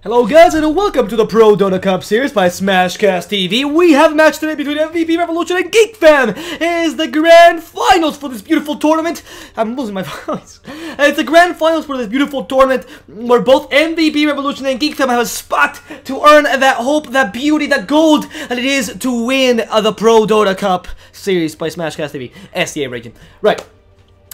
Hello guys and welcome to the ProDota Cup series by Smashcast TV. We have a match today between MVP Revolution and Geek Fam. It is the grand finals for this beautiful tournament. I'm losing my voice. It's the grand finals for this beautiful tournament where both MVP Revolution and Geek Fam have a spot to earn that hope, that beauty, that gold that it is to win the ProDota Cup series by Smashcast TV, SDA region. Right.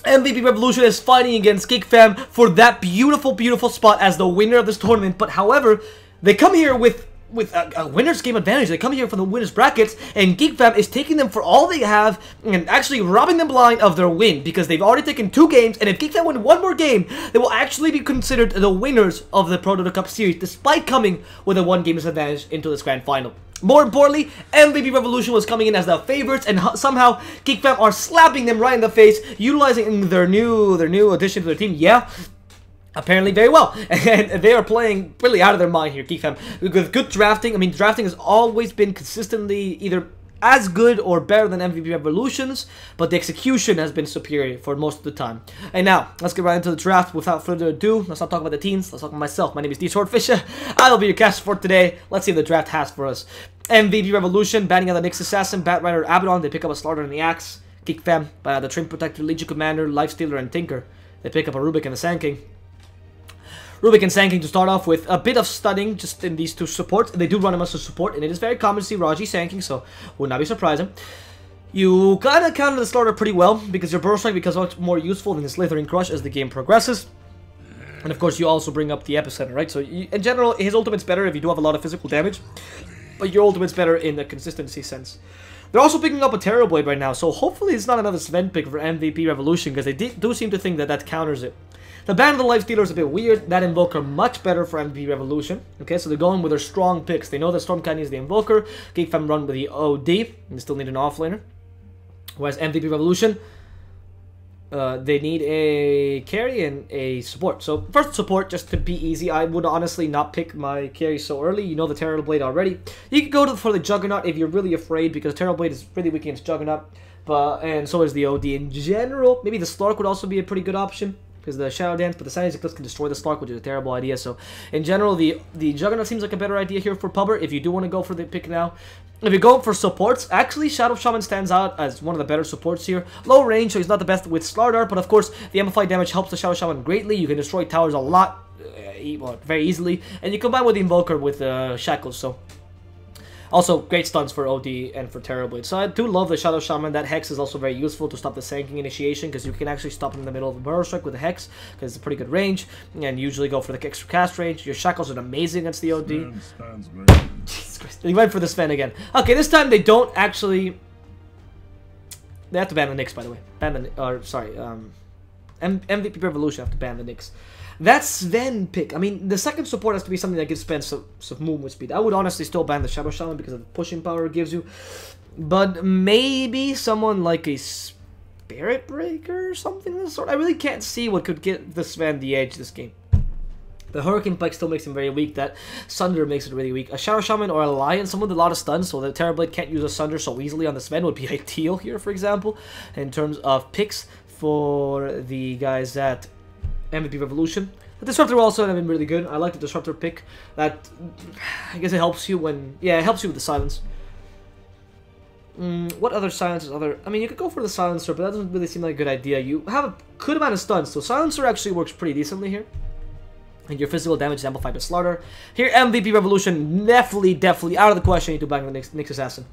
MVP Revolution is fighting against Geek Fam for that beautiful, beautiful spot as the winner of this tournament. But however, they come here with a winner's game advantage. They come here from the winner's brackets, and Geek Fam is taking them for all they have and actually robbing them blind of their win because they've already taken 2 games. And if Geek Fam win one more game, they will actually be considered the winners of the ProDota Cup series, despite coming with a 1 game disadvantage into this grand final. More importantly, MVP Revolution was coming in as the favorites, and somehow Geek Fam are slapping them right in the face, utilizing their new addition to their team. Yeah, apparently very well, and they are playing really out of their mind here, Geek Fam, with good drafting. I mean, drafting has always been consistently either as good or better than MVP Revolution's, but the execution has been superior for most of the time. And now, let's get right into the draft. Without further ado, let's not talk about the teams, let's talk about myself. My name is DSwordfish. I will be your caster for today. Let's see what the draft has for us. MVP Revolution, banning out the Nyx Assassin, Bat Rider, Abaddon. They pick up a Slaughter and the Axe. Geek Fam, the Trim Protector, Legion Commander, Lifestealer, and Tinker. They pick up a Rubik and a Sand King. Rubik and Sand King to start off with a bit of stunning just in these 2 supports. They do run him as a support, and it is very common to see Raji Sand King, so would not be surprising. You kind of counter the Slaughter pretty well because your Burst Strike becomes much more useful than his Slithering Crush as the game progresses. And of course, you also bring up the Epicenter, right? So in general, his ultimate's better if you do have a lot of physical damage, but your ultimate's better in the consistency sense. They're also picking up a Terror Blade right now, so hopefully it's not another Sven pick for MVP Revolution because they do seem to think that that counters it. The ban of the Lifestealer is a bit weird. That Invoker much better for MVP Revolution. Okay, so they're going with their strong picks. They know that Stormcat needs the Invoker. Geek Fam run with the OD. And they still need an offlaner. Whereas MVP Revolution, they need a carry and a support. So first support, just to be easy, I would honestly not pick my carry so early. You know the Terror Blade already. You can go for the Juggernaut if you're really afraid because Terror Blade is really weak against Juggernaut. And so is the OD in general. Maybe the Slark would also be a pretty good option because the Shadow Dance, but the Sanity Eclipse can destroy the Slark, which is a terrible idea. So in general, the Juggernaut seems like a better idea here for Pubber if you do want to go for the pick now. If you go for supports, actually Shadow Shaman stands out as one of the better supports here. Low range, so he's not the best with Slardar, but of course the amplified damage helps the Shadow Shaman greatly. You can destroy towers a lot, very easily, and you combine with the Invoker with Shackles, so also great stuns for OD and for Terror Blade. So I do love the Shadow Shaman. That Hex is also very useful to stop the Sand King initiation because you can actually stop him in the middle of a Burrow Strike with a Hex because it's a pretty good range, and usually go for the extra cast range. Your Shackles are amazing against the OD. Jesus Christ. They went for the Sven again. Okay, this time they don't actually... They have to ban the Nyx, by the way. MVP Revolution have to ban the Nyx. That Sven pick, I mean, the second support has to be something that gives Sven some movement speed. I would honestly still ban the Shadow Shaman because of the pushing power it gives you. But maybe someone like a Spirit Breaker or something of the sort. I really can't see what could get the Sven the edge this game. The Hurricane Pike still makes him very weak. That Sunder makes it really weak. A Shadow Shaman or a Lion, someone with a lot of stuns, so the Terror Blade can't use a Sunder so easily on the Sven would be ideal here, for example, in terms of picks for the guys at MVP Revolution. The Disruptor also have been really good. I like the Disruptor pick. That, I guess it helps you when... Yeah, it helps you with the silence. What other silencers I mean, you could go for the Silencer, but that doesn't really seem like a good idea. You have a good amount of stuns, so Silencer actually works pretty decently here. And your physical damage is amplified by Slaughter. Here, MVP Revolution, definitely out of the question. You need to bang the Nyx Assassin.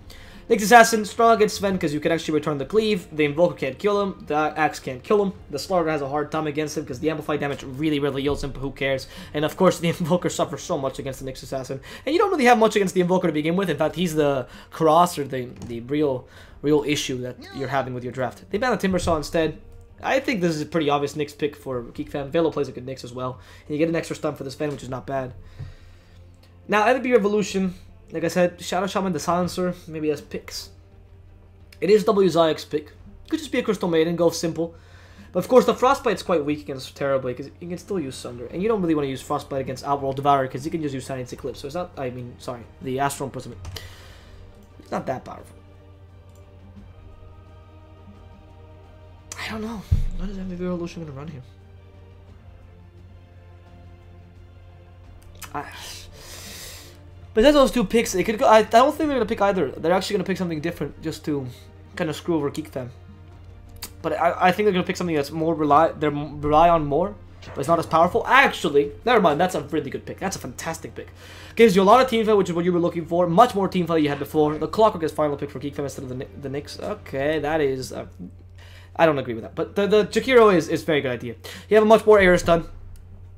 Nyx Assassin, strong against Sven because you can actually return the Cleave. The Invoker can't kill him. The Axe can't kill him. The Slaughter has a hard time against him because the amplified damage really yields him, but who cares? And of course, the Invoker suffers so much against the Nyx Assassin. And you don't really have much against the Invoker to begin with. In fact, he's the cross or the real issue that you're having with your draft. They ban the Timbersaw instead. I think this is a pretty obvious Nyx pick for Geek Fam. Velo plays a good Nyx as well. And you get an extra stun for this Sven, which is not bad. Now, MVP Revolution, like I said, Shadow Shaman, the Silencer, maybe as picks. It is W Zayek's pick. Could just be a Crystal Maiden, go simple. But of course, the Frostbite's quite weak against Terror Blade because you can still use Sunder. And you don't really want to use Frostbite against Outworld Devourer because you can just use Sanity Eclipse. So it's not, I mean, sorry, the Astral Imprisonment. It's not that powerful. I don't know. What is MVP Revolution going to run here? But that's those two picks. It could go. I don't think they're gonna pick either. They're actually gonna pick something different just to kind of screw over Geek Fam. But I think they're gonna pick something that's more rely on more, but it's not as powerful. Actually, never mind. That's a really good pick. That's a fantastic pick. Gives you a lot of team fight, which is what you were looking for. Much more team fight than you had before. The Clockwork is final pick for Geek Fam instead of the Knicks. Okay, that is. I don't agree with that. But the Jakiro is a very good idea. You have a much more air stun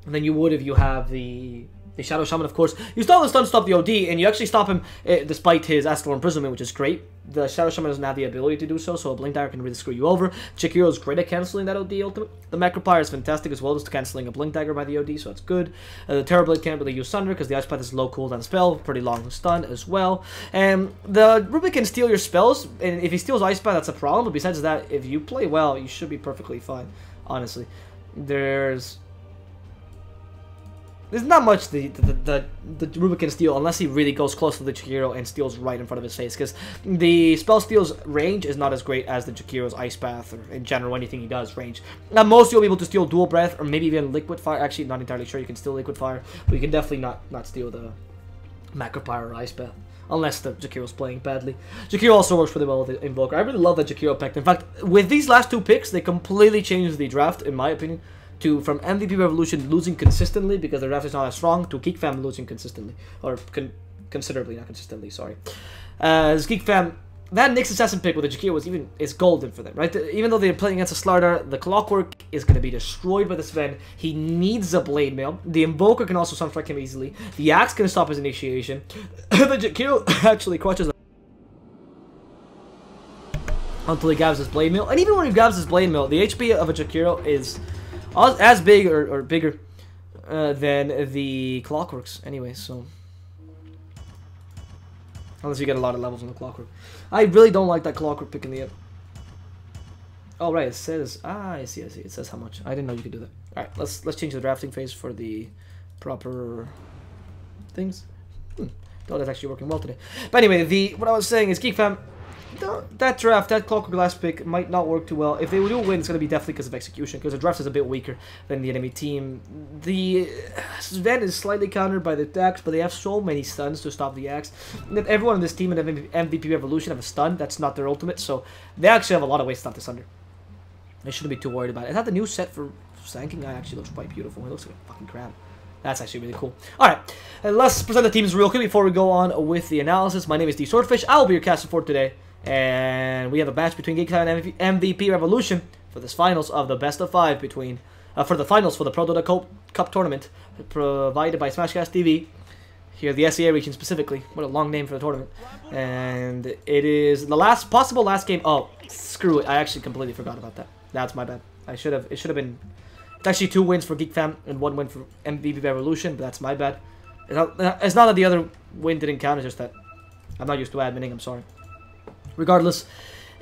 than you would if you have the Shadow Shaman, of course. You still have the stun to stop the OD, and you actually stop him despite his Astral Imprisonment, which is great. The Shadow Shaman doesn't have the ability to do so, so a Blink Dagger can really screw you over. Jakiro is great at cancelling that OD ultimate. The Macropyre is fantastic as well, just cancelling a Blink Dagger by the OD, so that's good. The Terrorblade can't really use Sunder, because the Ice Path is low cooldown spell, pretty long stun as well. And the Rubik can steal your spells, and if he steals Ice Path, that's a problem, but besides that, if you play well, you should be perfectly fine, honestly. There's not much the Rubik can steal unless he really goes close to the Jakiro and steals right in front of his face, because the spell steal's range is not as great as the Jakiro's Ice Path, or in general anything he does range. Now most you'll be able to steal Dual Breath, or maybe even Liquid Fire. Actually, not entirely sure you can steal Liquid Fire, but you can definitely not steal the Macropyre or Ice Path. Unless the Jakiro's playing badly. Jakiro also works really well with the Invoker. I really love that Jakiro pick. In fact, with these last two picks, they completely changed the draft, in my opinion. From MVP Revolution losing consistently because the draft is not as strong, to Geek Fam losing consistently. Or considerably, not consistently, sorry. As Geek Fam, that Nyx Assassin pick with the Jakiro is golden for them, right? Even though they're playing against a Slardar, the Clockwork is going to be destroyed by the Sven. He needs a Blade Mail. The Invoker can also Sunstrike him easily. The Axe can stop his initiation. The Jakiro actually crutches until he grabs his Blade Mail. And even when he grabs his Blade Mail, the HP of a Jakiro is as big or bigger than the Clockworks anyway, so unless you get a lot of levels on the Clockwork. I really don't like that Clockwork pick in the end. Oh right, it says I see. It says how much. I didn't know you could do that. Alright, let's change the drafting phase for the proper things. Thought that's actually working well today. But anyway, what I was saying is Geek Fam, that draft, that Clockwork last pick might not work too well. If they do win, it's going to be definitely because of execution, because the draft is a bit weaker than the enemy team. The Sven is slightly countered by the Axe, but they have so many stuns to stop the Axe. That everyone in this team in MVP Revolution have a stun. That's not their ultimate, so they actually have a lot of ways to stop this under. They shouldn't be too worried about it. Is that the new set for Sanking? It actually looks quite beautiful. It looks like a fucking crab. That's actually really cool. Alright, let's present the teams real quick before we go on with the analysis. My name is DSwordfish. I will be your caster for today. And we have a match between Geek Fam and MVP Revolution for this finals of the best of 5 between for the finals for the ProDota Cup tournament provided by Smashcast TV. Here, the SEA region specifically. What a long name for the tournament. And it is the possible last game. Oh, screw it! I actually completely forgot about that. That's my bad. It should have been. It's actually 2 wins for Geek Fam and 1 win for MVP Revolution, but that's my bad. It's not that the other win didn't count. It's just that I'm not used to admitting. I'm sorry. Regardless,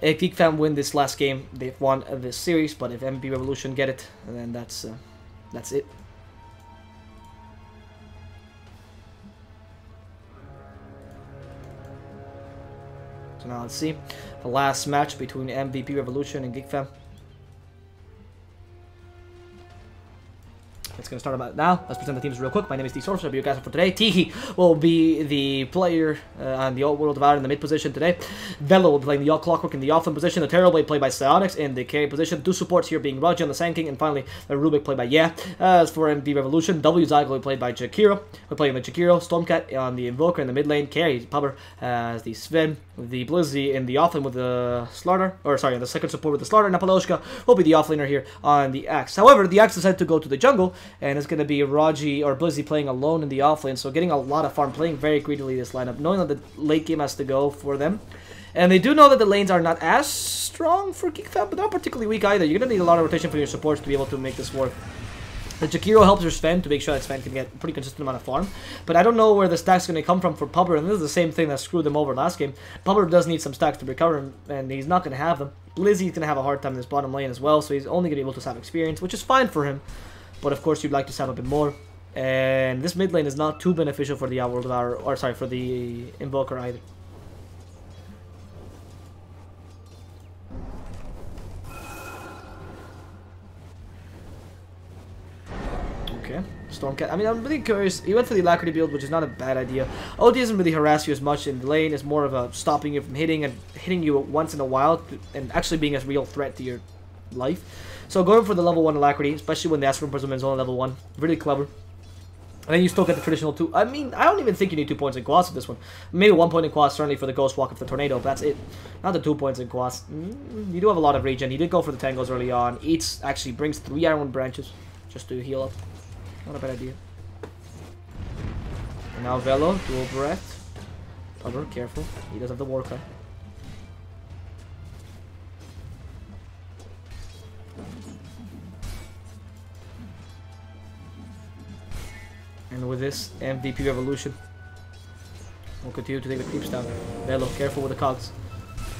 if Geek Fam win this last game, they've won this series. But if MVP Revolution get it, then that's it. So now let's see the last match between MVP Revolution and Geek Fam. It's going to start about now. Let's present the teams real quick. My name is DSwordfish. I'll be your guy for today. Tiki will be the player on the Old World Devourer in the mid position today. Velo will be playing the Clockwork in the offlane position. The Terrorblade played by Psionics in the carry position. 2 supports here being Raji on the Sand King. And finally, the Rubik played by As for MVP Revolution, W Zygo will be played by Jakiro. We're playing the Jakiro. Stormcat on the Invoker in the mid lane. Carry Pubber as the Sven. The Blizzy in the offlane with the Slardar. Or sorry, the second support with the Slardar. Napaloshka will be the offlaner here on the Axe. However, the Axe decided to go to the jungle. And it's going to be Raji or Blizzy playing alone in the offlane, so getting a lot of farm, playing very greedily this lineup, knowing that the late game has to go for them. And they do know that the lanes are not as strong for Geek Fam, but not particularly weak either. You're going to need a lot of rotation from your supports to be able to make this work. The Jakiro helps your Sven to make sure that Sven can get a pretty consistent amount of farm. But I don't know where the stack's going to come from for Pubber, and this is the same thing that screwed them over last game. Pubber does need some stacks to recover, and he's not going to have them. Blizzy's going to have a hard time in this bottom lane as well, so he's only going to be able to have experience, which is fine for him. But of course, you'd like to stab a bit more. And this mid lane is not too beneficial for the Outworld Devourer, or sorry, for the Invoker either. Okay, Stormcat. I mean, I'm really curious. He went for the Alacrity build, which is not a bad idea. OD doesn't really harass you as much in the lane. It's more of a stopping you from hitting and hitting you once in a while and actually being a real threat to your life. So going for the level 1 Alacrity, especially when the Astral Prism is only level 1. Really clever. And then you still get the traditional 2. I mean, I don't even think you need 2 points in quads with this one. Maybe 1 point in quads, certainly for the Ghost Walk of the Tornado, but that's it. Not the 2 points in quads. You do have a lot of regen. He did go for the tangos early on. Eats actually brings 3 Iron branches just to heal up. Not a bad idea. And now Velo, dual breath. Pubber, careful. He does have the war cry. And with this MVP Revolution, we'll continue to take the creeps down. Velo, careful with the cogs.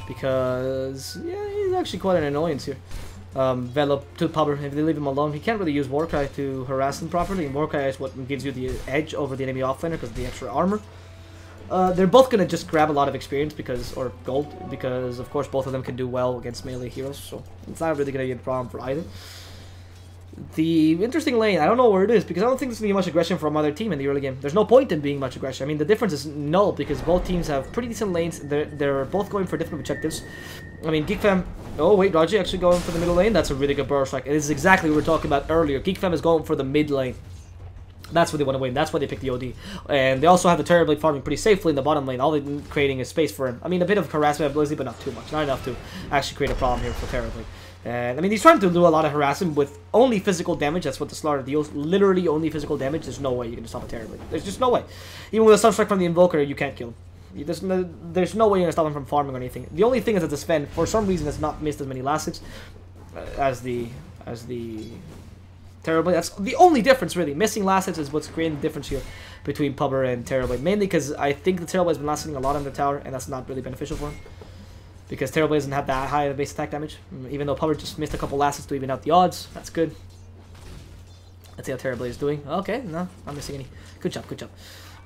Because, yeah, he's actually quite an annoyance here. Velo to Pubber, if they leave him alone, he can't really use Warcry to harass him properly. And Warcry is what gives you the edge over the enemy offlaner because of the extra armor. They're both going to just grab a lot of experience because, or gold, because of course both of them can do well against melee heroes. So it's not really going to be a problem for either. The interesting lane, I don't know where it is because I don't think there's going to be much aggression from either team in the early game. There's no point in being much aggression. I mean, the difference is null because both teams have pretty decent lanes. They're both going for different objectives. I mean, Geek Fam... Oh, wait, Raji actually going for the middle lane. That's a really good burrow strike. It is exactly what we were talking about earlier. Geek Fam is going for the mid lane. That's what they want to win. That's why they pick the OD. And they also have the Terrorblade farming pretty safely in the bottom lane. All they're creating is space for him. I mean, a bit of harassment ability, but not too much. Not enough to actually create a problem here for Terrorblade. And I mean, he's trying to do a lot of harassment with only physical damage. That's what the Slaughter deals. Literally only physical damage. There's no way you're going to stop a Terrorblade. There's just no way. Even with a Sunstrike from the Invoker, you can't kill him. There's no way you're going to stop him from farming or anything. The only thing is that the Sven, for some reason, has not missed as many last hits as the Terrorblade. That's the only difference, really. Missing last hits is what's creating the difference here between Pubber and Terrorblade. Mainly because I think the Terrorblade has been last hitting a lot on the tower, and that's not really beneficial for him. Because Terrorblade doesn't have that high of base attack damage. Even though Pubber just missed a couple last hits to even out the odds. That's good. Let's see how Terrorblade is doing. Okay, no, not missing any. Good job, good job.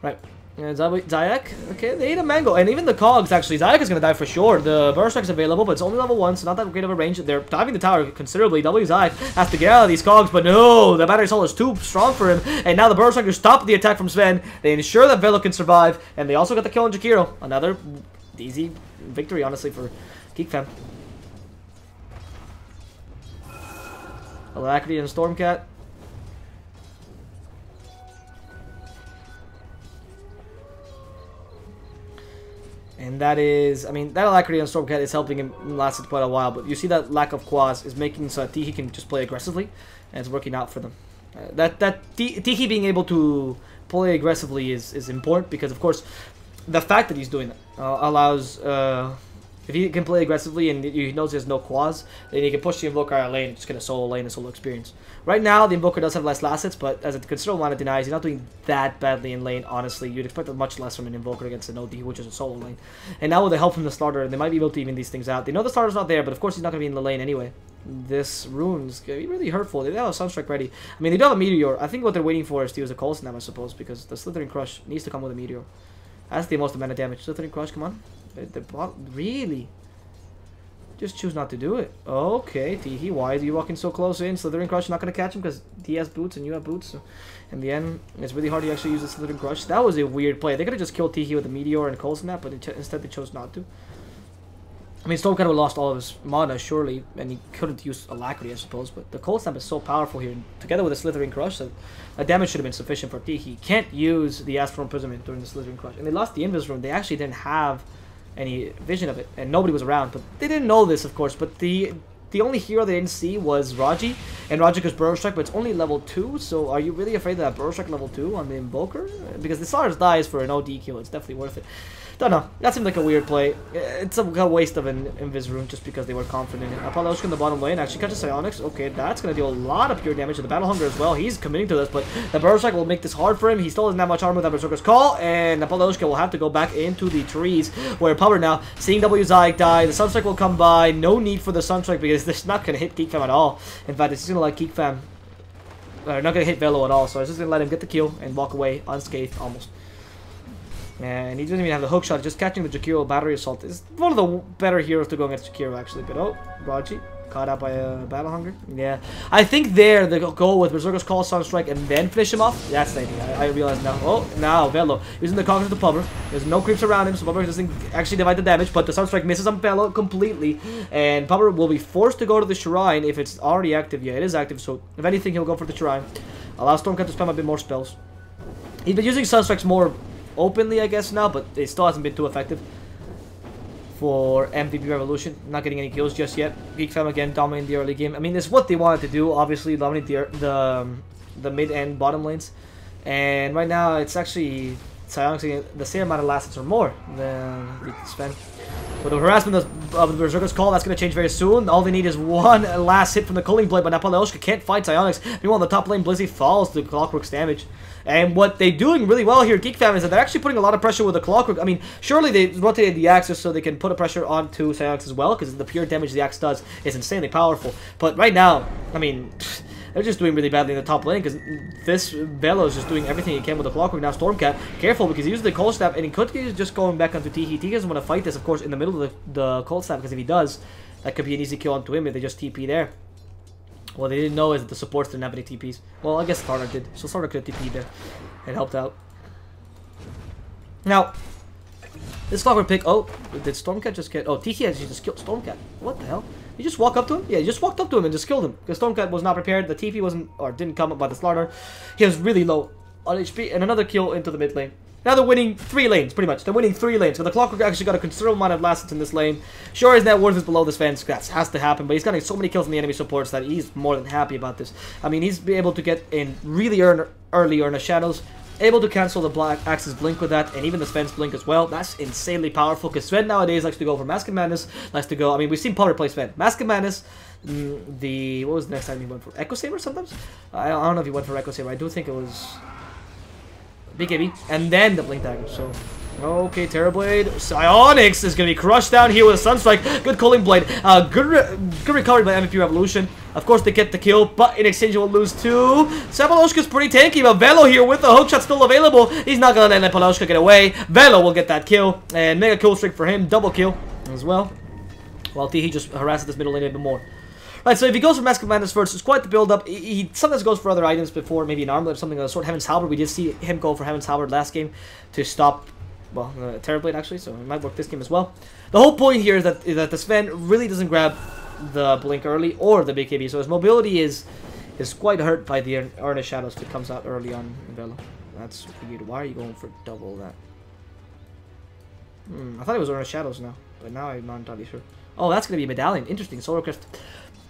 Right. Zayak, okay, they ate a mango, and even the cogs actually, Zayak is going to die for sure. The burst strike is available, but it's only level 1, so not that great of a range. They're diving the tower considerably. W Zayak has to get out of these cogs, but no, the battery soul is too strong for him, and now the burst strike stopped the attack from Sven. They ensure that Velo can survive, and they also got the kill on Jakiro. Another easy victory, honestly, for Geek Fam. Alacrity and Stormcat. And that is, I mean, that Alacrity on Stormcat is helping him last quite a while, but you see that lack of quads is making so that Tiki can just play aggressively, and it's working out for them. Tiki being able to play aggressively is important because, of course, the fact that he's doing that allows, if he can play aggressively and he knows he has no quads, then he can push the Invoker out of lane and just get a solo lane and solo experience. Right now, the Invoker does have less last hits, but as a considerable amount of denies, he's not doing that badly in lane, honestly. You'd expect much less from an Invoker against an OD, which is a solo lane. And now with the help from the starter, they might be able to even these things out. They know the starter's not there, but of course he's not going to be in the lane anyway. This rune's going to be really hurtful. They have a Sunstrike ready. I mean, they do have a Meteor. I think what they're waiting for is to use a Cold Snap, I suppose, because the Slithering Crush needs to come with a Meteor. That's the most amount of damage. Slithering Crush, come on. Really? Just choose not to do it. Okay, Teehee, why are you walking so close in? Slithering Crush not going to catch him because he has boots and you have boots. So in the end, it's really hard to actually use the Slithering Crush. That was a weird play. They could have just killed Teehee with a Meteor and Cold Snap, but instead they chose not to. I mean, Stormcat would have lost all of his mana, surely, and he couldn't use Alacrity, I suppose, but the Cold Snap is so powerful here, and together with the Slithering Crush, that damage should have been sufficient for Teehee. He can't use the Astral Imprisonment during the Slithering Crush, and they lost the Invis Rune. They actually didn't have any vision of it, and nobody was around, but they didn't know this, of course, but the only hero they didn't see was Raji, and Raji goes Burrow Strike, but it's only level 2, so are you really afraid of that Burrow Strike level 2 on the Invoker? Because the Stars dies for an OD kill, it's definitely worth it. Don't know, that seemed like a weird play. It's a waste of an Invis Rune just because they were confident in it. Apolloshka in the bottom lane actually catches Psionics. Okay, that's going to deal a lot of pure damage to the Battle Hunger as well. He's committing to this, but the Burrow Strike will make this hard for him. He still doesn't have much armor with that Berserker's Call, and Apolloshka will have to go back into the trees where Power now, seeing W Zyke die, the Sunstrike will come by. No need for the Sunstrike because it's not going to hit Geek Fam at all. In fact, it's just going to let Geek Fam, not going to hit Velo at all, so it's just going to let him get the kill and walk away unscathed almost. And he doesn't even have the hook shot, just catching the Jakiro battery assault is one of the better heroes to go against Jakiro actually. But oh, Raji caught out by Battle Hunger. Yeah, I think there they go with Berserker's Call, Sunstrike, and then finish him off. That's the idea. I realize now. Oh, now Velo using the Conqueror to Pubber. There's no creeps around him, so Pubber doesn't actually divide the damage, but the Sunstrike misses on Velo completely, and Pubber will be forced to go to the Shrine if it's already active. Yeah, it is active, so if anything, he'll go for the Shrine. Allow Stormcat to spam a bit more spells. He's been using Sunstrikes more openly, I guess, now, but it still hasn't been too effective for MVP Revolution. Not getting any kills just yet. Geek Fam again dominating the early game. I mean, it's what they wanted to do, obviously, dominate the mid and bottom lanes. And right now, it's actually Psyonix the same amount of last hits or more than Sven. With the harassment of the Berserker's Call, that's going to change very soon. All they need is one last hit from the Culling Blade, but Napaleoshka can't fight Psyonix. Meanwhile, on the top lane, Blizzy falls to Clockwork's damage. And what they're doing really well here, Geek Fam, is that they're actually putting a lot of pressure with the Clockwork. I mean, surely they rotated the Axe just so they can put a pressure onto Psyonix as well, because the pure damage the Axe does is insanely powerful. But right now, I mean, they're just doing really badly in the top lane, because this Velo is just doing everything he can with the Clockwork. Now Stormcat, careful, because he used the Cold Snap, and he could be just going back onto T. He doesn't want to fight this, of course, in the middle of the Cold Snap, because if he does, that could be an easy kill onto him if they just TP there. What they didn't know is that the supports didn't have any TPs. Well, I guess Starter did, so Starter could have TP'd there. It helped out. Now, this Clockwork pick, oh, did Stormcat just get, oh, Tiki actually just killed Stormcat. What the hell? You just walk up to him? Yeah, you just walked up to him and just killed him. Because Stormcat was not prepared, the TP wasn't, or didn't come up by the Starter. He was really low on HP, and another kill into the mid lane. Now they're winning 3 lanes, pretty much. They're winning 3 lanes. So the Clockwork actually got a considerable amount of last hits in this lane. Sure, his net worth is below this fence. That has to happen. But he's getting so many kills in the enemy supports that he's more than happy about this. I mean, he's been able to get in really early Earnest Shadows. Able to cancel the Black Axe's Blink with that. And even the Sven's Blink as well. That's insanely powerful. Because Sven nowadays likes to go for Mask of Madness. Likes to go... I mean, we've seen Potter play Sven. Mask of Madness... what was the next time he went for? Echo Saber sometimes? I don't know if he went for Echo Saber. I do think it was... BKB, and then the Blink Dagger, so... Okay, Terrorblade. Psyonix is going to be crushed down here with a Sunstrike. Good Culling Blade. Good recovery by MVP Revolution. Of course, they get the kill, but in exchange, we'll lose too. Napaleoshka's pretty tanky, but Velo here with the hookshot still available. He's not going to let Napaleoshka get away. Velo will get that kill, and mega kill streak for him. Double kill as well. While T, he just harasses this middle lane a bit more. Right, so if he goes for Mask of Madness first, it's quite the build-up. He sometimes goes for other items before, maybe an armlet or something of the sort. Heaven's Halberd, we did see him go for Heaven's Halberd last game to stop, well, Terrorblade actually, so it might work this game as well. The whole point here is that the Sven really doesn't grab the Blink early or the BKB, so his mobility is quite hurt by the Earnest Shadows if it comes out early on in Velo. That's weird. Why are you going for double that? I thought it was Earnest Shadows now, but now I'm not entirely sure. Oh, that's going to be a Medallion. Interesting. Solar Crest.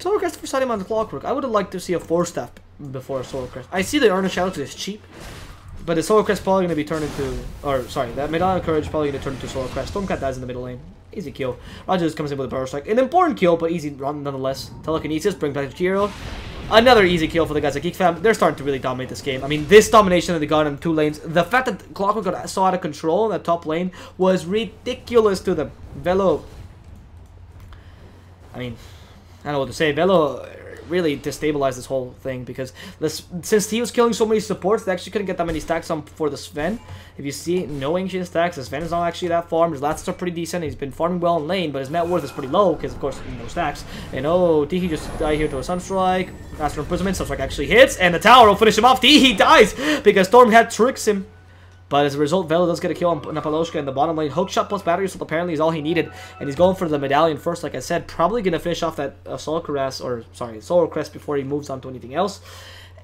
Solar Crest for setting on the Clockwork. I would have liked to see a 4-staff before a Solar Crest. I see the Earnest Shadows is cheap, but the Solar Crest probably going to be turned into... Or, sorry, that Medallion of Courage probably going to turn into Solar Crest. Stormcat dies in the middle lane. Easy kill. Roger just comes in with a Burrow Strike. An important kill, but easy run nonetheless. Telekinesis, bring back Chiro. Another easy kill for the guys at Geek Fam. They're starting to really dominate this game. I mean, this domination that they got in 2 lanes, the fact that Clockwork got so out of control in that top lane was ridiculous to them. Velo... I mean, I don't know what to say. Velo really destabilized this whole thing because since he was killing so many supports, they actually couldn't get that many stacks on for the Sven. If you see, no ancient stacks, the Sven is not actually that farmed. His lats are pretty decent. He's been farming well in lane, but his net worth is pretty low because, of course, no stacks. And oh, Tiki just died here to a Sunstrike. Master Imprisonment, Sunstrike actually hits, and the tower will finish him off. Tiki dies because Stormcat tricks him. But as a result, Velo does get a kill on Napaleoshka in the bottom lane. Hookshot plus battery assault apparently is all he needed. And he's going for the Medallion first, like I said. Probably going to finish off that Solar Crest before he moves on to anything else.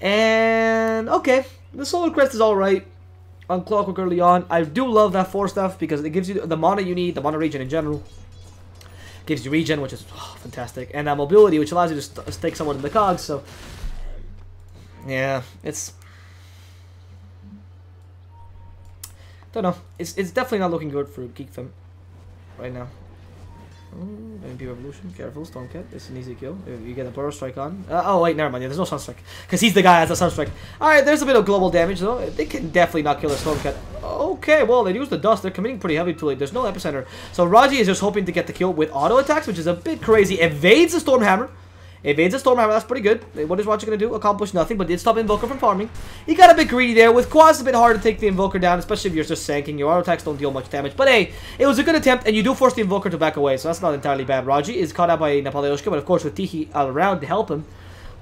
And, okay. The Solar Crest is alright on Clockwork early on. I do love that 4-staff because it gives you the mana you need, the mana regen in general. Gives you regen, which is fantastic. And that mobility, which allows you to stake someone in the cogs. So, yeah, it's... Don't know. It's definitely not looking good for Geek Fam right now. MP Revolution. Careful, Stormcat. It's an easy kill. If you get a Burrow Strike on. Oh, wait, never mind. Yeah, there's no Sunstrike. Because he's the guy that has a Sunstrike. Alright, there's a bit of global damage, though. They can definitely not kill a Stormcat. Okay, well, they use the dust. They're committing pretty heavy to it. There's no epicenter. So Raji is just hoping to get the kill with auto attacks, which is a bit crazy. Evades the Stormhammer. Evades a Stormhammer, that's pretty good. What is Roger going to do? Accomplish nothing, but did stop Invoker from farming. He got a bit greedy there. With Quas, it's a bit hard to take the Invoker down, especially if you're just sanking. Your auto attacks don't deal much damage. But hey, it was a good attempt, and you do force the Invoker to back away, so that's not entirely bad. Raji is caught out by Napoleoshka, but of course with Tiki around to help him.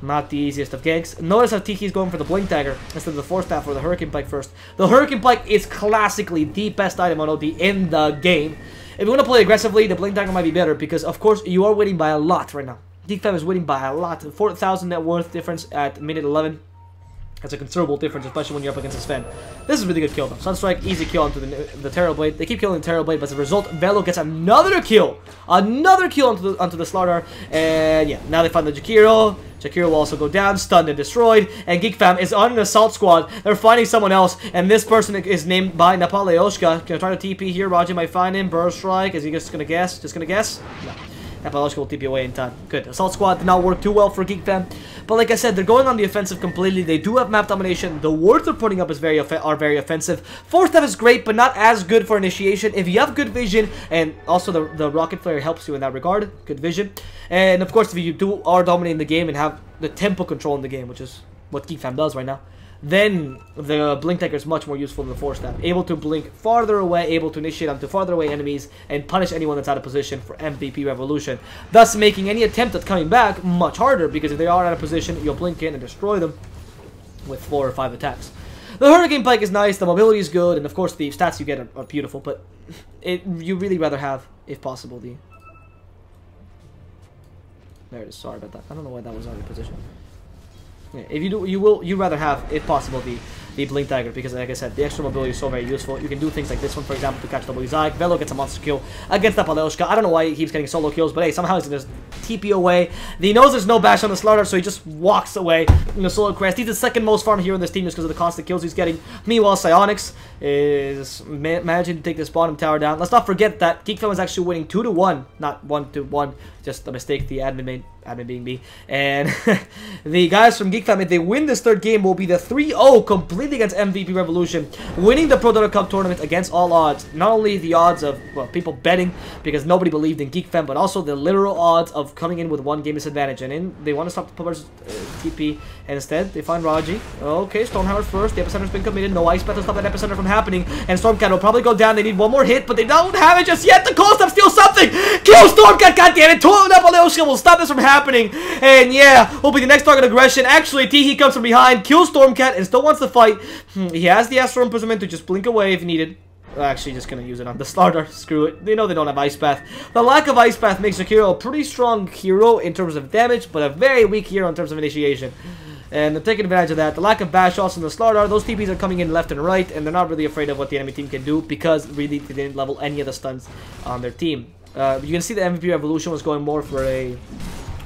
Not the easiest of ganks. Notice how Tiki is going for the Blink Dagger instead of the Force Staff or the Hurricane Pike first. The Hurricane Pike is classically the best item on OD in the game. If you want to play aggressively, the Blink Dagger might be better because, of course, you are winning by a lot right now. Geek Fam is winning by a lot. 4,000 net worth difference at minute 11. That's a considerable difference, especially when you're up against a Sven. This is a really good kill, though. Sunstrike, easy kill onto the Terror Blade. They keep killing the Terror Blade, but as a result, Velo gets another kill. Another kill onto the Slardar. And yeah, now they find the Jakiro. Jakiro will also go down, stunned and destroyed. And Geek Fam is on an assault squad. They're finding someone else. And this person is named by Napoleoshka. Gonna try to TP here. Raji might find him. Burst Strike. Is he just gonna guess? Just gonna guess? No. Napoleoshka will TP away in time. Good. Assault squad did not work too well for Geek Fam. But like I said, they're going on the offensive completely. They do have map domination. The wards they're putting up is very offensive. Force Staff is great, but not as good for initiation. If you have good vision, and also the Rocket Flare helps you in that regard. Good vision. And of course, if you are dominating the game and have the tempo control in the game, which is what Geek Fam does right now, then the Blink Dagger is much more useful than the Force Staff. Able to blink farther away, able to initiate onto farther away enemies, and punish anyone that's out of position for MVP Revolution. Thus making any attempt at coming back much harder, because if they are out of position, you'll blink in and destroy them with 4 or 5 attacks. The Hurricane Pike is nice, the mobility is good, and of course the stats you get are beautiful, but you really rather have, if possible, the... There it is, sorry about that. I don't know why that was out of position. Yeah, if you do, you rather have, if possible, the Blink Dagger, because like I said, the extra mobility is so very useful. You can do things like this one, for example, to catch double Zayek. Velo gets a monster kill against Napoleoshka. I don't know why he keeps getting solo kills, but hey, somehow he's gonna just TP away. He knows there's no bash on the Slardar, so he just walks away in the solo crest. He's the second most farm hero in this team just because of the constant kills he's getting. Meanwhile, Psionics is managing to take this bottom tower down. Let's not forget that Geek Fam was actually winning 2-1, not 1-1. Just a mistake, the admin being me. And the guys from Geek Fam, if they win this third game, will be the 3-0 completely against MVP Revolution, winning the ProDota Cup tournament against all odds. Not only the odds of, well, people betting because nobody believed in Geek Fam, but also the literal odds of coming in with 1 game disadvantage. And they want to stop the Puppers TP, and instead they find Raji. Okay, Stormhammer first. The Epicenter's been committed. No Ice Path to stop that Epicenter from happening. And Stormcat will probably go down. They need one more hit, but they don't have it just yet. The Cold Snap steals something. Kill Stormcat, goddammit. Napoleoshka will stop this from happening. And yeah, will be the next target aggression. Actually, Teehee comes from behind, kills Stormcat, and still wants to fight. He has the Astral Imprisonment to just blink away if needed. Actually, just gonna use it on the Slardar. Screw it. They know they don't have Ice Path. The lack of Ice Path makes Akiro a pretty strong hero in terms of damage, but a very weak hero in terms of initiation. And they're taking advantage of that. The lack of bash also in the Slardar. Those TPs are coming in left and right, and they're not really afraid of what the enemy team can do because really they didn't level any of the stuns on their team. You can see the MVP Revolution was going more for a...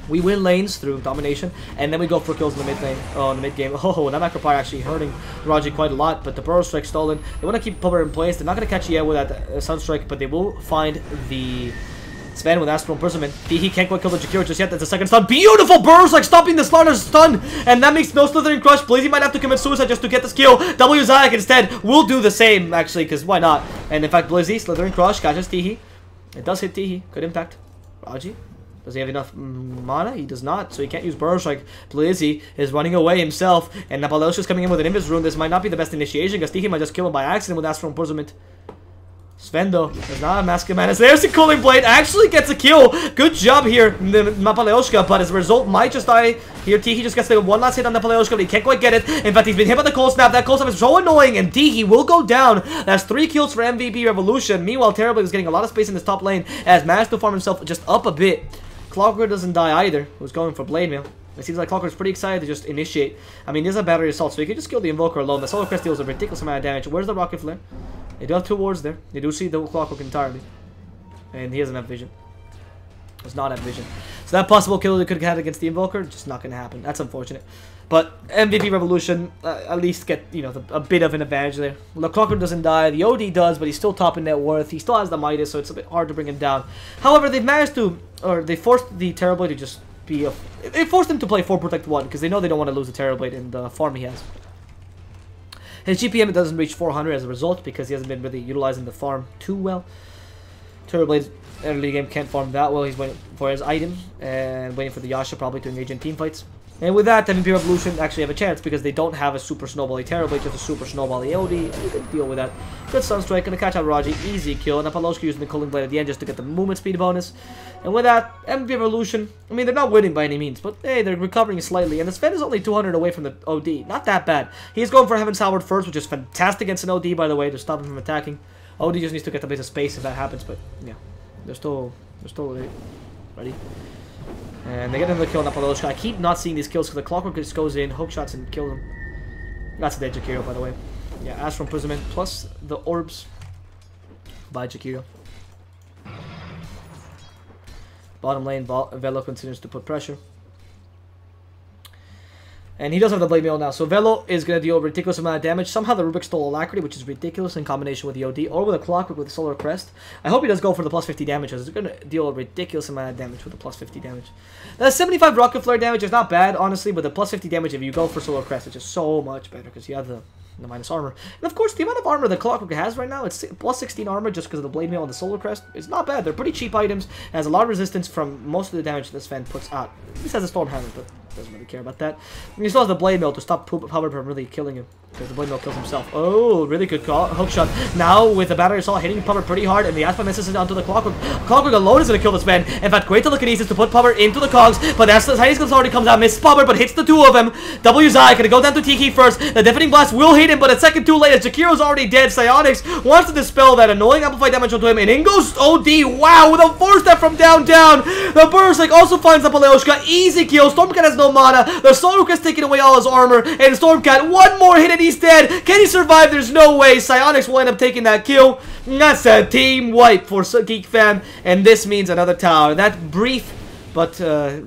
We win lanes through domination, and then we go for kills in the mid lane, in the mid game. Oh, that Macropire actually hurting Raji quite a lot, but the Burrow Strike stolen. They want to keep Pupper in place. They're not going to catch Yeo with that Sunstrike, but they will find the Sven with Astral Imprisonment. He can't quite kill the Jakiro just yet. That's a second stun. Beautiful Burrow Strike stopping the Slardar's stun, and that makes no Slithering Crush. Blizzy might have to commit suicide just to get this kill. W Zayek instead will do the same, actually, because why not? And in fact, Blizzy, Slithering Crush, catches Teehee. It does hit Teehee. Good impact. Raji. Does he have enough mana? He does not, so he can't use Burrow Strike. Blizzy is running away himself, and Napoleoshka is coming in with an Invis Rune. This might not be the best initiation, because Teehee might just kill him by accident with Astral Imprisonment. Sven, though, does not have Mask of Madness. There's the Cooling Blade. Actually gets a kill. Good job here, Napoleoshka, but as a result, might just die. Here, Teehee just gets the one last hit on Napoleoshka, but he can't quite get it. In fact, he's been hit by the Cold Snap. That Cold Snap is so annoying, and Teehee will go down. That's 3 kills for MVP Revolution. Meanwhile, Terrorblade is getting a lot of space in this top lane, as managed to farm himself just up a bit. Clockwork doesn't die either, who's going for Blade Mail. It seems like Clockwork's pretty excited to just initiate. I mean, there's a battery assault, so he can just kill the Invoker alone. The Solar Crest deals a ridiculous amount of damage. Where's the Rocket Flare? They do have 2 wards there. They do see the Clockwork entirely. And he doesn't have vision. Does not have vision. So that possible kill they could have had against the Invoker, just not going to happen. That's unfortunate. But MVP Revolution at least get, you know, a bit of an advantage there. The Clockwork doesn't die. The OD does, but he's still top in net worth. He still has the Midas, so it's a bit hard to bring him down. However, they've managed to, or they forced the Terrorblade to just be a... They forced him to play 4 Protect 1, because they know they don't want to lose the Terrorblade in the farm he has. His GPM doesn't reach 400 as a result, because he hasn't been really utilizing the farm too well. Terrorblade early game can't farm that well. He's waiting for his items and waiting for the Yasha probably to engage in team fights. And with that, MVP Revolution actually have a chance because they don't have a super snowbally Terrorblade, just a super snowbally AOD. You can deal with that. Good Sunstrike, gonna catch out Raji, easy kill. And Apolloski using the Cooling Blade at the end just to get the movement speed bonus. And with that, MVP Revolution, I mean, they're not winning by any means, but hey, they're recovering slightly. And the Sven is only 200 away from the OD. Not that bad. He's going for Heaven's Howard first, which is fantastic against an OD, by the way, to stop him from attacking. OD just needs to get a bit of space if that happens, but yeah, they're still ready. And they get another kill on Apolloska. I keep not seeing these kills because the Clockwork just goes in, hook shots, and kills them. That's the Jakiro, by the way. Yeah, Astral Imprisonment plus the orbs by Jakiro. Bottom lane, Velo continues to put pressure. And he does have the Blade Mail now, so Velo is going to deal a ridiculous amount of damage. Somehow the Rubik stole Alacrity, which is ridiculous in combination with the OD, or with a Clockwork with the Solar Crest. I hope he does go for the plus 50 damage, because it's going to deal a ridiculous amount of damage with the plus 50 damage. Now, 75 Rocket Flare damage is not bad, honestly, but the plus 50 damage, if you go for Solar Crest, it's just so much better, because you have the minus armor. And of course, the amount of armor the Clockwork has right now, it's plus 16 armor just because of the Blade Mail and the Solar Crest. It's not bad. They're pretty cheap items. It has a lot of resistance from most of the damage this Sven puts out. This has a Storm Hammer, but doesn't really care about that. And he still has the Blade Mail to stop Power from really killing him, because the Blade Mail kills himself. Oh, really good call. Hook shot. Now with the Battery Assault hitting Power pretty hard, and the Aspa misses onto the Clockwork. Clockwork alone is going to kill this man. In fact, great telekinesis to put Power into the cogs, but that's the Chinese already comes out, misses Power, but hits the two of them. W's Eye gonna go down to Tiki first. The Deafening Blast will hit him, but a second too late as Jakiro's already dead. Psyonix wants to dispel that annoying amplified damage onto him, and in goes OD. Wow, with a 4-step from down. The Burst also finds the Paleoshka. Easy kill. Stormcat has no mana. The Solar Crest taking away all his armor, and Stormcat, one more hit and he's dead. Can he survive? There's no way. Psyonix will end up taking that kill. That's a team wipe for Geek Fam, and this means another tower. That brief but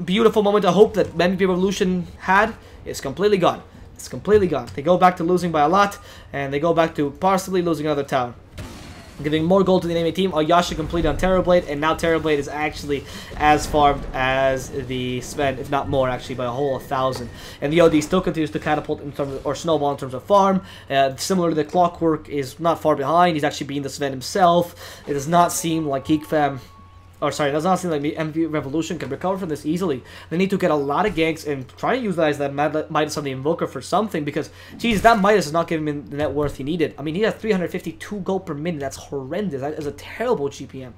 beautiful moment I hope that MVP Revolution had is completely gone. It's completely gone. They go back to losing by a lot, and they go back to possibly losing another tower. Giving more gold to the enemy team. Yasha completed on Terrorblade, and now Terrorblade is actually as farmed as the Sven, if not more, actually, by a whole 1,000. And the OD still continues to catapult in terms of, or snowball in terms of farm. Similar to the Clockwork, is not far behind. He's actually being the Sven himself. It does not seem like Geek Fam, or sorry, it does not seem like MVP Revolution can recover from this easily. They need to get a lot of ganks and try to utilize that Midas on the Invoker for something, because, geez, that Midas is not giving him the net worth he needed. I mean, he has 352 gold per minute. That's horrendous. That is a terrible GPM.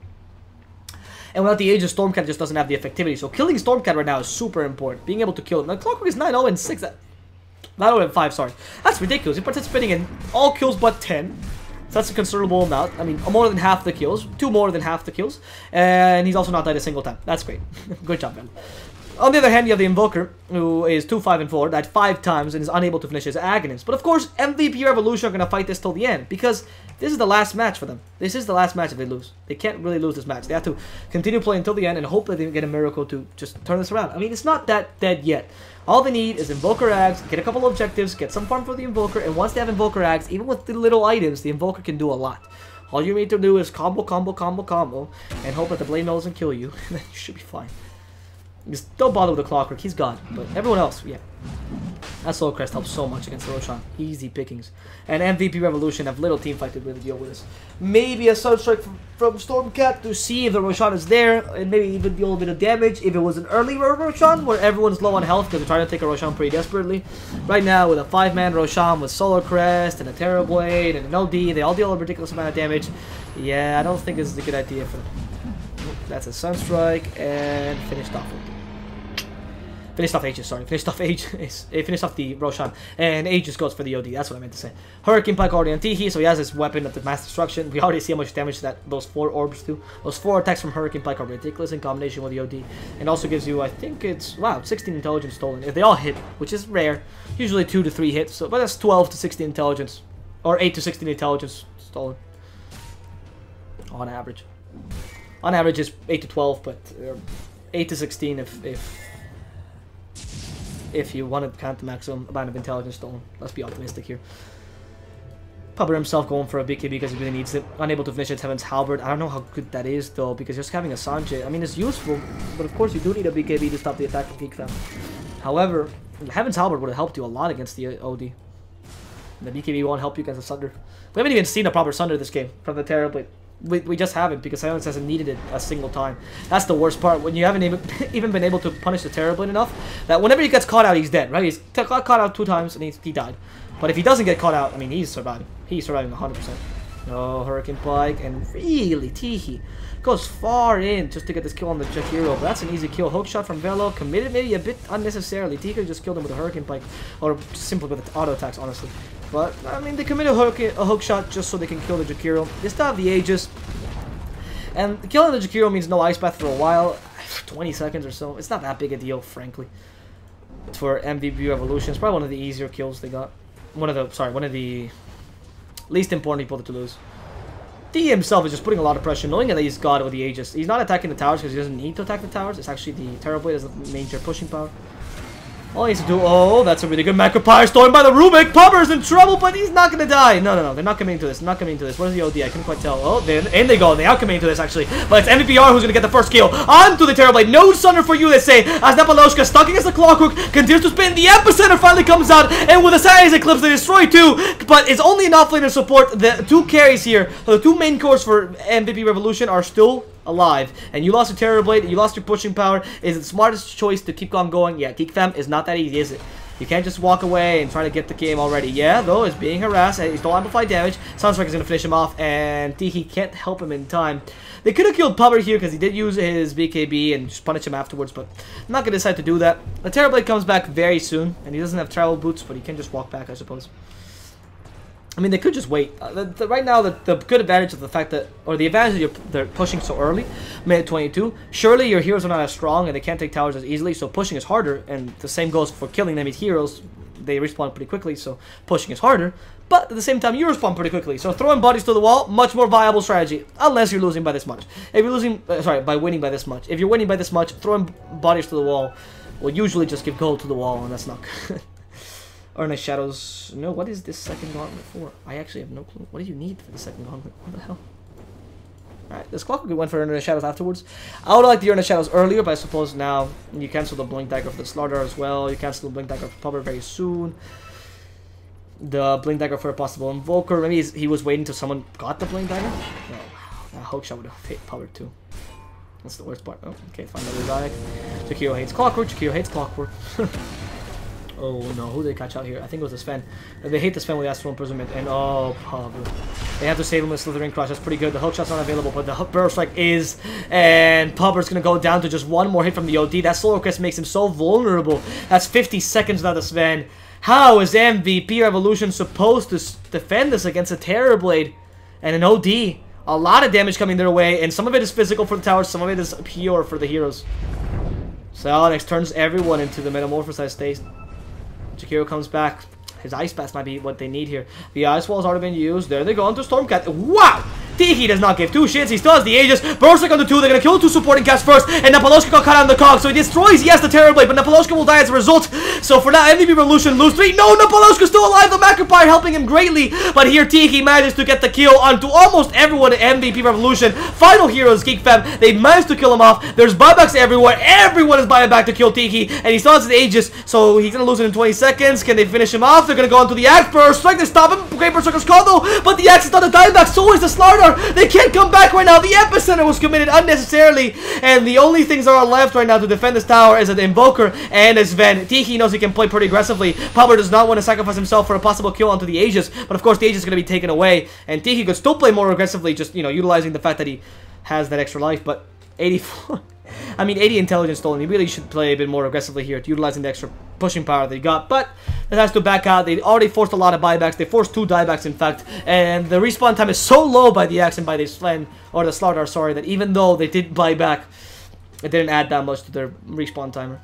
And without the Aegis, Stormcat just doesn't have the effectivity. So killing Stormcat right now is super important. Being able to kill him. Now, Clockwork is 9-0 and 6. 9-0 and 5, sorry. That's ridiculous. He's participating in all kills but 10. So that's a considerable amount. I mean, more than half the kills. 2 more than half the kills. And he's also not died a single time. That's great. Good job, man. On the other hand, you have the Invoker, who is 2, 5, and 4, died 5 times and is unable to finish his Agonist. But of course, MVP Revolution are going to fight this till the end, because this is the last match for them. This is the last match if they lose. They can't really lose this match. They have to continue playing until the end and hope that they get a miracle to just turn this around. I mean, it's not that dead yet. All they need is Invoker Ags, get a couple of objectives, get some farm for the Invoker, and once they have Invoker Ags, even with the little items, the Invoker can do a lot. All you need to do is combo, and hope that the Blade Mail doesn't kill you, and then you should be fine. Just don't bother with the Clockwork, he's gone. But everyone else, yeah. That Soul Crest helps so much against the Roshan. Easy pickings. And MVP Revolution have little team fight to really deal with this. Maybe a Sunstrike from Stormcat to see if the Roshan is there, and maybe even deal a bit of damage if it was an early Roshan where everyone's low on health because they're trying to take a Roshan pretty desperately. Right now, with a 5-man Roshan with Solar Crest and a Terrorblade and an OD, they all deal a ridiculous amount of damage. Yeah, I don't think this is a good idea for them. That's a Sunstrike, and finished off. Finished off Aegis, sorry. Finished off Aegis. Finished off the Roshan. And Aegis goes for the OD. That's what I meant to say. Hurricane Pike already on Tihi, so he has his weapon of the mass destruction. We already see how much damage that those 4 orbs do. Those 4 attacks from Hurricane Pike are ridiculous in combination with the OD. And also gives you, I think it's, wow, 16 intelligence stolen. If they all hit, which is rare. Usually 2 to 3 hits, so, but that's 12 to 16 intelligence. Or 8 to 16 intelligence stolen. On average. On average is 8 to 12, but 8 to 16 if you want to count the maximum amount of intelligence stolen. Let's be optimistic here. Pubber himself going for a BKB because he really needs it. Unable to finish it, Heaven's Halberd. I don't know how good that is, though, because just having a Sanjay, I mean, it's useful, but of course you do need a BKB to stop the attack of Geek Fam. However, Heaven's Halberd would have helped you a lot against the OD. The BKB won't help you against the Sunder. We haven't even seen a proper Sunder this game from the Terrorblade. We just haven't, because Silence hasn't needed it a single time. That's the worst part, when you haven't even been able to punish the Terrorblade enough, that whenever he gets caught out, he's dead, right? He's got caught out 2 times, and he died. But if he doesn't get caught out, I mean, he's surviving. He's surviving 100%. No, Hurricane Pike, and really, Tiki goes far in just to get this kill on the Jakiro. But that's an easy kill. Hook shot from Velo, committed maybe a bit unnecessarily. Tiki just killed him with a Hurricane Pike, or simply with auto attacks, honestly. But, I mean, they committed a hook shot just so they can kill the Jakiro. They still have the Aegis. And killing the Jakiro means no Ice Path for a while. 20 seconds or so. It's not that big a deal, frankly. For MVP Revolution, it's probably one of the easier kills they got. One of the least important people to lose. D himself is just putting a lot of pressure, knowing that he's got it with the Aegis. He's not attacking the towers because he doesn't need to attack the towers. It's actually the Terrorblade as the major pushing power. All he needs to do... Oh, that's a really good Macropire stolen by the Rubik. Pupper's in trouble, but he's not going to die. No. They're not coming into this. Not coming into this. What is the OD? I couldn't quite tell. Oh, in they go. They are coming into this, actually. But it's MVPR who's going to get the first kill. Onto the Terrorblade. No Sunder for you, they say. As Napaloshka, stuck against the Clockwork, continues to spin. The Epicenter finally comes out. And with a Size Eclipse, they destroy 2. But it's only enough lane to support the 2 carries here. So the 2 main cores for MVP Revolution are still alive, and you lost your Terrorblade, you lost your pushing power. Is it the smartest choice to keep on going? Yeah, Geek Fam is not that easy, is it? You can't just walk away and try to get the game already. Yeah, though, is being harassed, and he's still amplified damage. Sounds like he's going to finish him off, and Tiki can't help him in time. They could have killed Pubber here because he did use his BKB and just punish him afterwards, but I'm not going to decide to do that. The Terrorblade comes back very soon, and he doesn't have travel boots, but he can just walk back, I suppose. I mean, they could just wait. Right now, the good advantage of the fact that, or the advantage of they're pushing so early, minute 22, surely your heroes are not as strong and they can't take towers as easily, so pushing is harder, and the same goes for killing enemy heroes. They respawn pretty quickly, so pushing is harder, but at the same time, you respawn pretty quickly, so throwing bodies to the wall, much more viable strategy, unless you're losing by this much. If you're losing, by winning by this much. If you're winning by this much, throwing bodies to the wall will usually just give gold to the wall, and that's not good. Earnest Shadows. No, what is this second gauntlet for? I actually have no clue. What do you need for the second gauntlet? What the hell? Alright, this clock went for Earnest Shadows afterwards. I would like the Earnest Shadows earlier, but I suppose now you cancel the Blink Dagger for the Slaughter as well. You cancel the Blink Dagger for Pubber very soon. The Blink Dagger for a possible Invoker. Maybe he was waiting till someone got the Blink Dagger. Oh, wow. That hook shot would have hit Pubber too. That's the worst part. Oh, okay, find another Zodiac. Jakiro hates Clockwork. Jakiro hates Clockwork. Oh no, who did they catch out here? I think it was the Sven. They hate the Sven with Astral Imprisonment, and oh, Pablo. They have to save him with Slithering Crush. That's pretty good. The hook shot's not available, but the Burst Strike is. And Pubber's gonna go down to just one more hit from the OD. That Solar Crest makes him so vulnerable. That's 50 seconds without the Sven. How is MVP Revolution supposed to defend this against a Terrorblade and an OD? A lot of damage coming their way, and some of it is physical for the towers, some of it is pure for the heroes. So Alex turns everyone into the Metamorphosized state. Jakiro comes back. His Ice Pass might be what they need here. The Ice Wall's already been used. There they go into Stormcat. Wow! Tiki does not give 2 shits. He still has the Aegis. Berserk on the 2. They're going to kill the 2 supporting cats first. And Napaloshka got caught on the cog. So he destroys, yes, the Terrorblade. But Napaloshka will die as a result. So for now, MVP Revolution lose 3. No, Napaloshka's still alive. The Macropire helping him greatly. But here, Tiki manages to get the kill onto almost everyone in MVP Revolution. Final heroes, Geek Fam. They managed to kill him off. There's buybacks everywhere. Everyone is buying back to kill Tiki. And he still has his Aegis. So he's going to lose it in 20 seconds. Can they finish him off? They're going to go onto the Axe Burst. Strike to stop him. Great Berserker's called though. But the Axe is not a dieback. So is the Slaughter. They can't come back right now. The Epicenter was committed unnecessarily, and the only things that are left right now to defend this tower is an Invoker and a Sven. Tiki knows he can play pretty aggressively. Pablo does not want to sacrifice himself for a possible kill onto the Aegis, but of course the Aegis is going to be taken away, and Tiki could still play more aggressively, just, you know, utilizing the fact that he has that extra life. But 84 I mean, 80 intelligence stolen. He really should play a bit more aggressively here, utilizing the extra pushing power they got. But it has to back out. They already forced a lot of buybacks. They forced 2 diebacks, in fact. And the respawn time is so low by the Axe and by the Sven, or the Slaughter, sorry, that even though they did buy back, it didn't add that much to their respawn timer.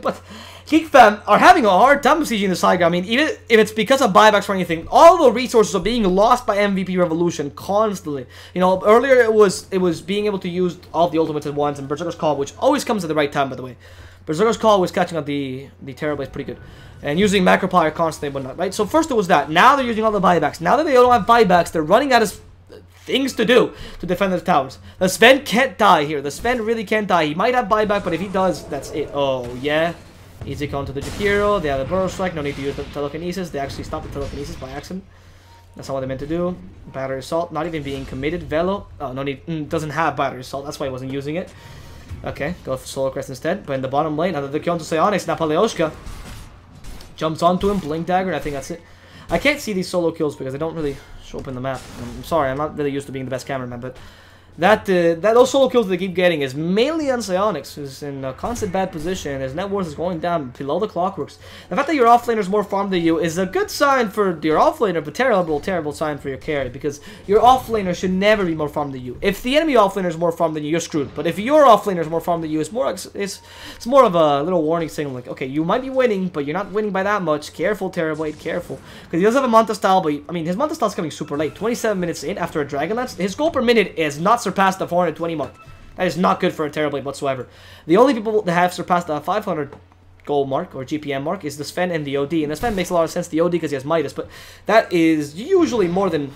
But Geek Fam are having a hard time besieging the side ground. I mean, even if it's because of buybacks or anything, all the resources are being lost by MVP Revolution constantly. You know, earlier it was being able to use all the ultimates at once, and Berserker's Call, which always comes at the right time, by the way. Berserker's Call was catching up the Terrorblade pretty good. And using Macropire constantly, but not, right? So first it was that. Now they're using all the buybacks. Now that they don't have buybacks, they're running out of things to do to defend the towers. The Sven can't die here. The Sven really can't die. He might have buyback, but if he does, that's it. Oh, yeah. Easy count to the Jakiro. They have a Burrow Strike. No need to use the Telekinesis. They actually stopped the Telekinesis by accident. That's not what I meant to do. Battery assault, not even being committed. Velo, oh, no need, doesn't have battery assault. That's why I wasn't using it. Okay, go for solo crest instead. But in the bottom lane, another kill onto Psionics. Napalyoshka jumps onto him, blink dagger, and I think that's it. I can't see these solo kills because they don't really show up in the map. I'm sorry, I'm not really used to being the best cameraman, but those solo kills they keep getting is mainly on Psionics, who's in a constant bad position. His net worth is going down below the clockworks. The fact that your offlaner is more farmed than you is a good sign for your offlaner, but terrible sign for your carry, because your offlaner should never be more farmed than you. If the enemy offlaner is more farmed than you, you're screwed. But if your offlaner is more farmed than you, it's more of a little warning signal, like, okay, you might be winning, but you're not winning by that much. Careful, Terrorblade, careful. Because he does have a Manta style, but I mean, his Manta style is coming super late. 27 minutes in after a Dragonlance. His goal per minute is not surpassed the 420 mark. That is not good for a Terrorblade whatsoever. The only people that have surpassed the 500 goal mark or GPM mark is the Sven and the OD. And the Sven makes a lot of sense, the OD, because he has Midas, but that is usually more than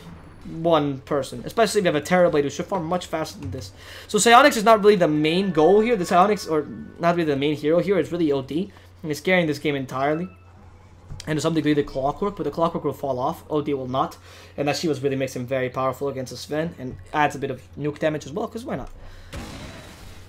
one person, especially if you have a Terrorblade who should farm much faster than this. So Psionics is not really the main goal here. The Psionics, or not really the main hero here, it's really OD. And he's carrying this game entirely. And to some degree the Clockwork, but the Clockwork will fall off. OD will not. And that Shivas really makes him very powerful against the Sven, and adds a bit of nuke damage as well, because why not?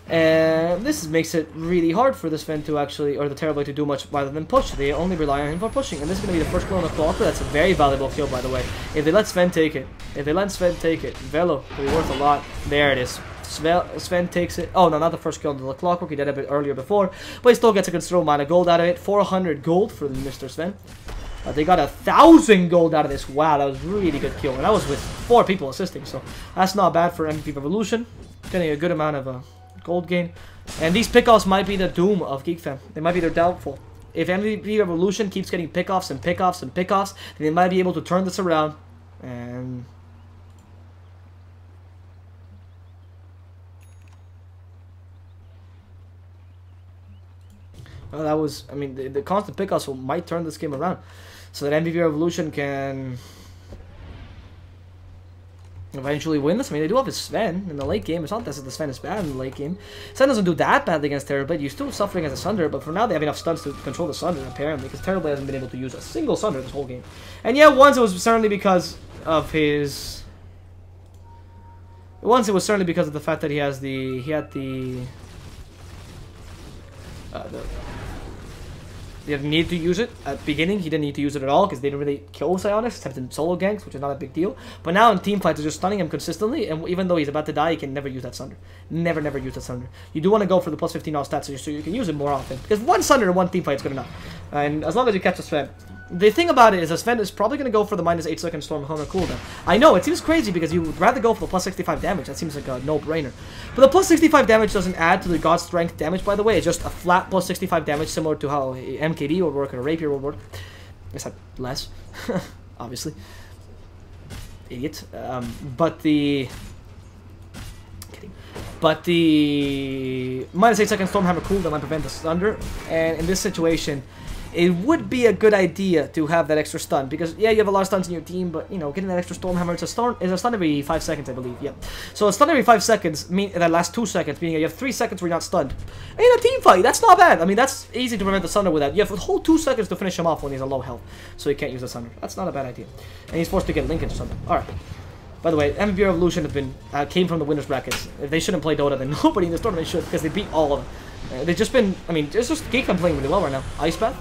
And this makes it really hard for the Sven to actually, or the Terrorblade to do much rather than push. They only rely on him for pushing, and this is going to be the first kill on the Clockwork. That's a very valuable kill, by the way. If they let Sven take it, Velo will be worth a lot. There it is. Sven takes it. Oh, no, not the first kill on the Clockwork. He did a bit earlier before. But he still gets a considerable amount of gold out of it. 400 gold for Mr. Sven. They got 1,000 gold out of this. Wow, that was really good kill. And that was with 4 people assisting. So that's not bad for MVP Revolution. Getting a good amount of gold gain. And these pickoffs might be the doom of Geek Fam. They might be their downfall. If MVP Revolution keeps getting pickoffs and pickoffs and pickoffs, then they might be able to turn this around. And well, that was, I mean, the constant pickoffs might turn this game around, so that MVP Revolution can eventually win this. I mean, they do have his Sven in the late game. It's not that the Sven is bad in the late game. Sven doesn't do that badly against Terrorblade. You're still suffering as a Sunder, but for now they have enough stuns to control the Sunder, apparently, because Terrorblade hasn't been able to use a single Sunder this whole game. And yeah, once it was certainly because of his... Once it was certainly because of the fact that he had the he didn't need to use it at the beginning. He didn't need to use it at all because they didn't really kill Psionics except in solo ganks, which is not a big deal. But now in team fights, they're just stunning him consistently, and even though he's about to die, he can never use that Sunder. Never use that Sunder. You do want to go for the plus 15 all stats so you can use it more often, because one Sunder in one team fight is good enough. And as long as you catch a Sven. The thing about it is, a Sven is probably going to go for the minus 8 second Storm Hammer cooldown. I know, it seems crazy because you would rather go for the plus 65 damage. That seems like a no-brainer. But the plus 65 damage doesn't add to the God Strength damage, by the way. It's just a flat plus 65 damage, similar to how MKB would work and a Rapier would work. Except less, obviously. Idiot. But the minus 8 second Stormhammer cooldown might prevent the Thunder, and in this situation, it would be a good idea to have that extra stun, because yeah, you have a lot of stuns in your team, but you know, getting that extra Stormhammer, it's a stun every 5 seconds, I believe. Yeah, so a stun every 5 seconds mean that lasts 2 seconds, meaning you have 3 seconds where you're not stunned. In a team fight, that's not bad. I mean, that's easy to prevent the Thunder with that. You have a whole 2 seconds to finish him off when he's a low health, so he can't use the Thunder. That's not a bad idea, and he's forced to get Lincoln or something. All right. By the way, MVP Revolution have been came from the winners brackets. If they shouldn't play Dota, then nobody in this tournament should, because they beat all of them. They've just been, I mean, it's just Geek Fam playing really well right now. Ice Path.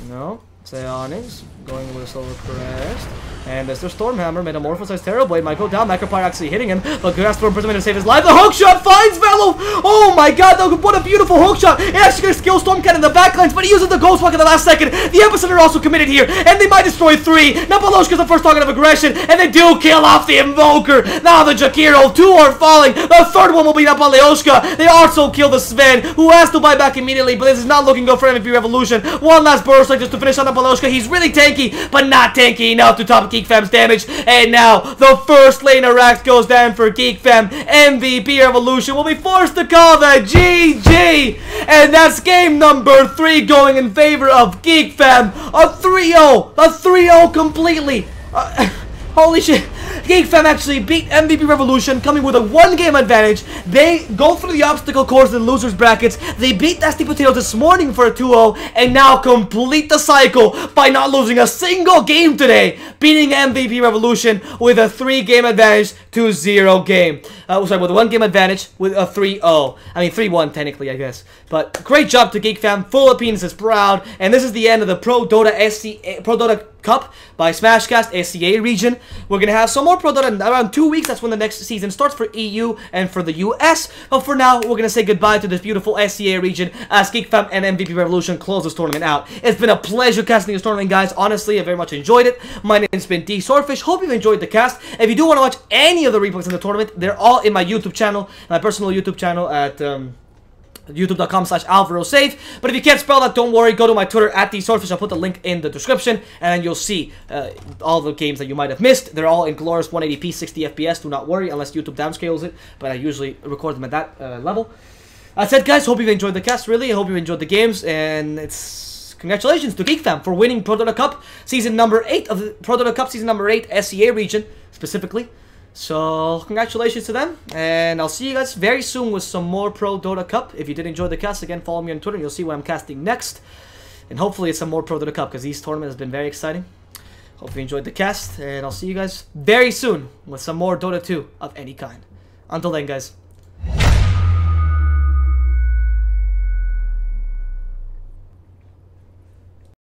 No. Psionics going with a Silver Crest. And as their Stormhammer, Metamorphosized Terrorblade might go down. Macropyre actually hitting him, but good ass Storm Prism to save his life. The hook shot finds Velo! Oh my god, what a beautiful hook shot! He actually gonna skill Storm Cannon in the backlines, but he uses the Ghost Walk in the last second. The Epicenter also committed here, and they might destroy 3. Napaloshka's the first target of aggression, and they do kill off the Invoker. Now the Jakiro, 2 are falling. The third one will be Napalyoshka. They also kill the Sven, who has to buy back immediately, but this is not looking good for MVP Revolution. One last burst like just to finish on Napalyoshka. He's really tanky, but not tanky enough to top Geek Fam's damage. And now the first lane of Rax goes down for Geek Fam. MVP Revolution will be forced to call the GG. And that's game number 3 going in favor of Geek Fam. A 3-0. A 3-0 completely. Holy shit. Geek Fam actually beat MVP Revolution, coming with a 1-game advantage. They go through the obstacle course in the losers brackets. They beat Nasty Potato this morning for a 2-0, and now complete the cycle by not losing a single game today, beating MVP Revolution with a 3-game advantage to 0 game. Sorry, with a 1-game advantage with a 3-0. I mean 3-1 technically, I guess. But great job to Geek Fam. Philippines is proud, and this is the end of the ProDota Cup by Smashcast SCA region. We're gonna have some more ProDota in around 2 weeks. That's when the next season starts for EU and for the US. But for now, we're gonna say goodbye to this beautiful SCA region as Geek Fam and MVP Revolution close this tournament out. It's been a pleasure casting this tournament, guys. Honestly, I very much enjoyed it. My name's been DSwordfish. Hope you've enjoyed the cast. If you do want to watch any of the replays in the tournament, they're all in my YouTube channel, my personal YouTube channel at youtube.com/AlvaroSave. But if you can't spell that, don't worry. Go to my Twitter at DSwordfish. I'll put the link in the description, and then you'll see all the games that you might have missed. They're all in glorious 180p, 60 FPS. Do not worry, unless YouTube downscales it. But I usually record them at that level. That's it, guys. Hope you've enjoyed the cast, really. I hope you enjoyed the games, and it's congratulations to Geek Fam for winning ProDota Cup season number 8 of the ProDota Cup season number 8 SCA region specifically. So, congratulations to them, and I'll see you guys very soon with some more ProDota Cup. If you did enjoy the cast, again, follow me on Twitter, and you'll see what I'm casting next. And hopefully it's some more ProDota Cup, because these tournaments have been very exciting. Hope you enjoyed the cast, and I'll see you guys very soon with some more Dota 2 of any kind. Until then, guys.